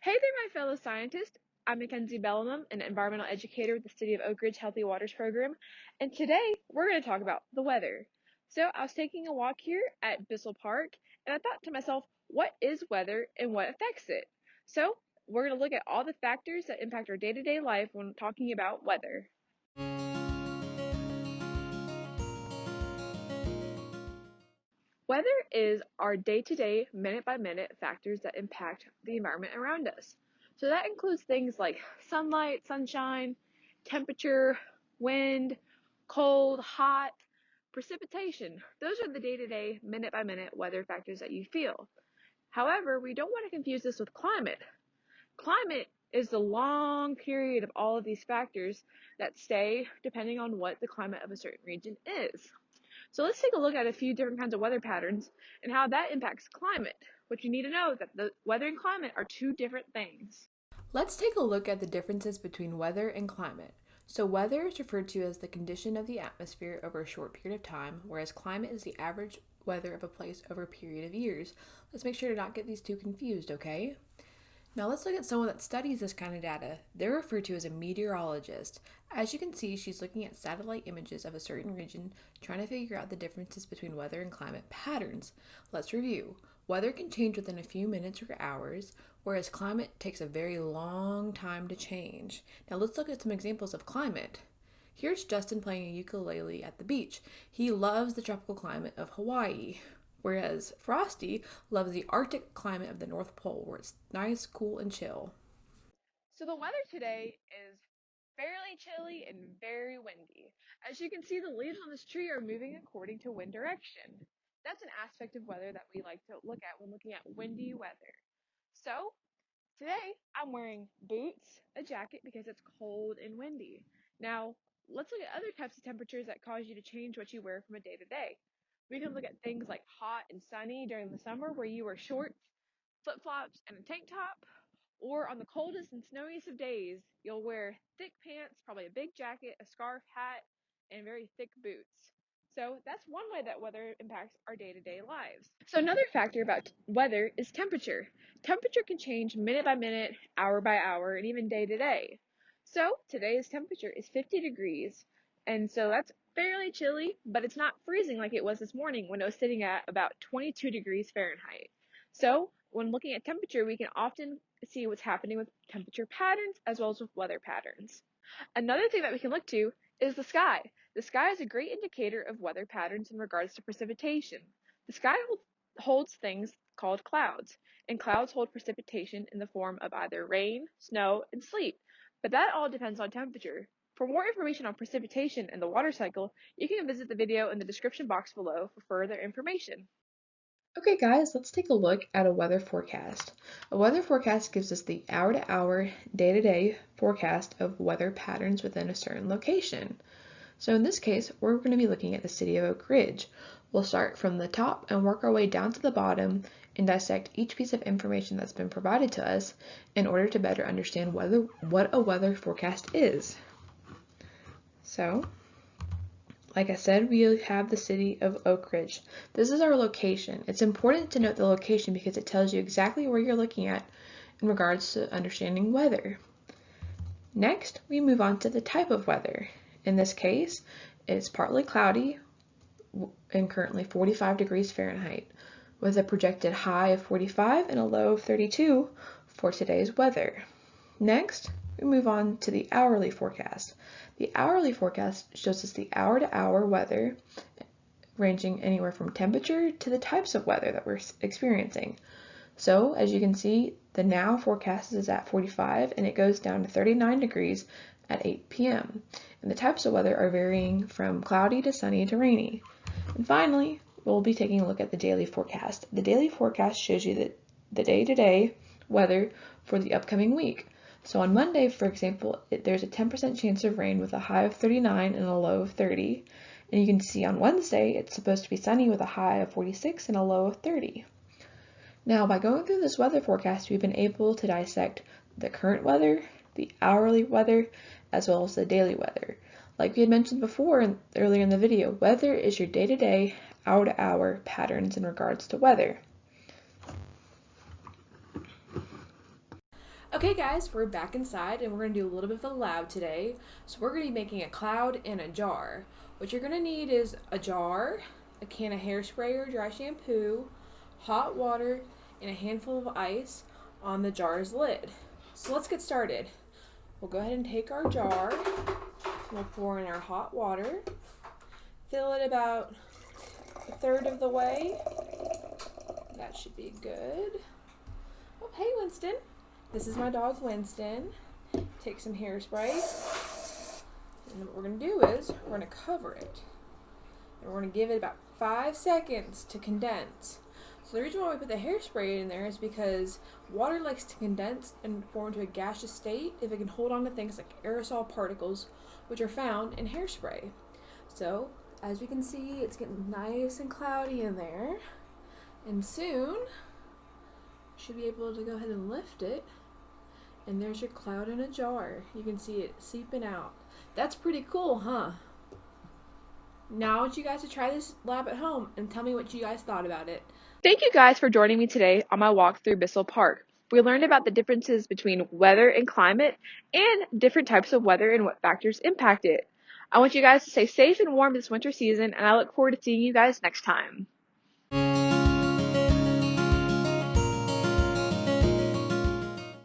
Hey there, my fellow scientists. I'm Mackenzie Bellamy, an environmental educator with the City of Oak Ridge Healthy Waters Program, and today we're going to talk about the weather. So I was taking a walk here at Bissell Park, and I thought to myself, what is weather and what affects it? So we're going to look at all the factors that impact our day-to-day life when talking about weather. Weather is our day-to-day, minute-by-minute factors that impact the environment around us. So that includes things like sunlight, sunshine, temperature, wind, cold, hot, precipitation. Those are the day-to-day, minute-by-minute weather factors that you feel. However, we don't want to confuse this with climate. Climate is the long period of all of these factors that stay depending on what the climate of a certain region is. So let's take a look at a few different kinds of weather patterns and how that impacts climate. What you need to know is that the weather and climate are two different things. Let's take a look at the differences between weather and climate. So, weather is referred to as the condition of the atmosphere over a short period of time, whereas climate is the average weather of a place over a period of years. Let's make sure to not get these two confused, okay? Now let's look at someone that studies this kind of data. They're referred to as a meteorologist. As you can see, she's looking at satellite images of a certain region, trying to figure out the differences between weather and climate patterns. Let's review. Weather can change within a few minutes or hours, whereas climate takes a very long time to change. Now let's look at some examples of climate. Here's Justin playing a ukulele at the beach. He loves the tropical climate of Hawaii, whereas Frosty loves the Arctic climate of the North Pole, where it's nice, cool, and chill. So the weather today is fairly chilly and very windy. As you can see, the leaves on this tree are moving according to wind direction. That's an aspect of weather that we like to look at when looking at windy weather. So today, I'm wearing boots, a jacket because it's cold and windy. Now, let's look at other types of temperatures that cause you to change what you wear from a day to day. We can look at things like hot and sunny during the summer where you wear shorts, flip-flops, and a tank top. Or on the coldest and snowiest of days, you'll wear thick pants, probably a big jacket, a scarf, hat, and very thick boots. So that's one way that weather impacts our day-to-day lives. So another factor about weather is temperature. Temperature can change minute by minute, hour by hour, and even day to day. So today's temperature is 50 degrees, and so that's fairly chilly, but it's not freezing like it was this morning when it was sitting at about 22 degrees Fahrenheit. So when looking at temperature, we can often see what's happening with temperature patterns as well as with weather patterns. Another thing that we can look to is the sky. The sky is a great indicator of weather patterns in regards to precipitation. The sky holds things called clouds, and clouds hold precipitation in the form of either rain, snow, and sleet. But that all depends on temperature. For more information on precipitation and the water cycle, you can visit the video in the description box below for further information. Okay, guys, let's take a look at a weather forecast. A weather forecast gives us the hour-to-hour, day-to-day forecast of weather patterns within a certain location. So in this case, we're going to be looking at the city of Oak Ridge. We'll start from the top and work our way down to the bottom and dissect each piece of information that's been provided to us in order to better understand what a weather forecast is. So, like I said, we have the city of Oak Ridge. This is our location. It's important to note the location because it tells you exactly where you're looking at in regards to understanding weather. Next, we move on to the type of weather. In this case, it's partly cloudy and currently 45 degrees Fahrenheit, with a projected high of 45 and a low of 32 for today's weather. Next, we move on to the hourly forecast. The hourly forecast shows us the hour-to-hour weather, ranging anywhere from temperature to the types of weather that we're experiencing. So, as you can see, the now forecast is at 45 and it goes down to 39 degrees at 8 p.m. And the types of weather are varying from cloudy to sunny to rainy. And finally, we'll be taking a look at the daily forecast. The daily forecast shows you the day-to-day weather for the upcoming week. So on Monday, for example, there's a 10% chance of rain with a high of 39 and a low of 30. And you can see on Wednesday, it's supposed to be sunny with a high of 46 and a low of 30. Now, by going through this weather forecast, we've been able to dissect the current weather, the hourly weather, as well as the daily weather. Like we had mentioned before earlier in the video, weather is your day-to-day, hour-to-hour patterns in regards to weather. Okay guys, we're back inside and we're going to do a little bit of a lab today. So we're going to be making a cloud in a jar. What you're going to need is a jar, a can of hairspray or dry shampoo, hot water, and a handful of ice on the jar's lid. So let's get started. We'll go ahead and take our jar, we'll pour in our hot water, fill it about a third of the way. That should be good. Oh, hey Winston. This is my dog Winston. Take some hairspray. And what we're going to do is we're going to cover it. And we're going to give it about 5 seconds to condense. So the reason why we put the hairspray in there is because water likes to condense and form into a gaseous state if it can hold on to things like aerosol particles, which are found in hairspray. So as we can see, it's getting nice and cloudy in there. And soon, we should be able to go ahead and lift it. And there's your cloud in a jar. You can see it seeping out. That's pretty cool, huh? Now I want you guys to try this lab at home and tell me what you guys thought about it. Thank you guys for joining me today on my walk through Bissell Park. We learned about the differences between weather and climate and different types of weather and what factors impact it. I want you guys to stay safe and warm this winter season, and I look forward to seeing you guys next time.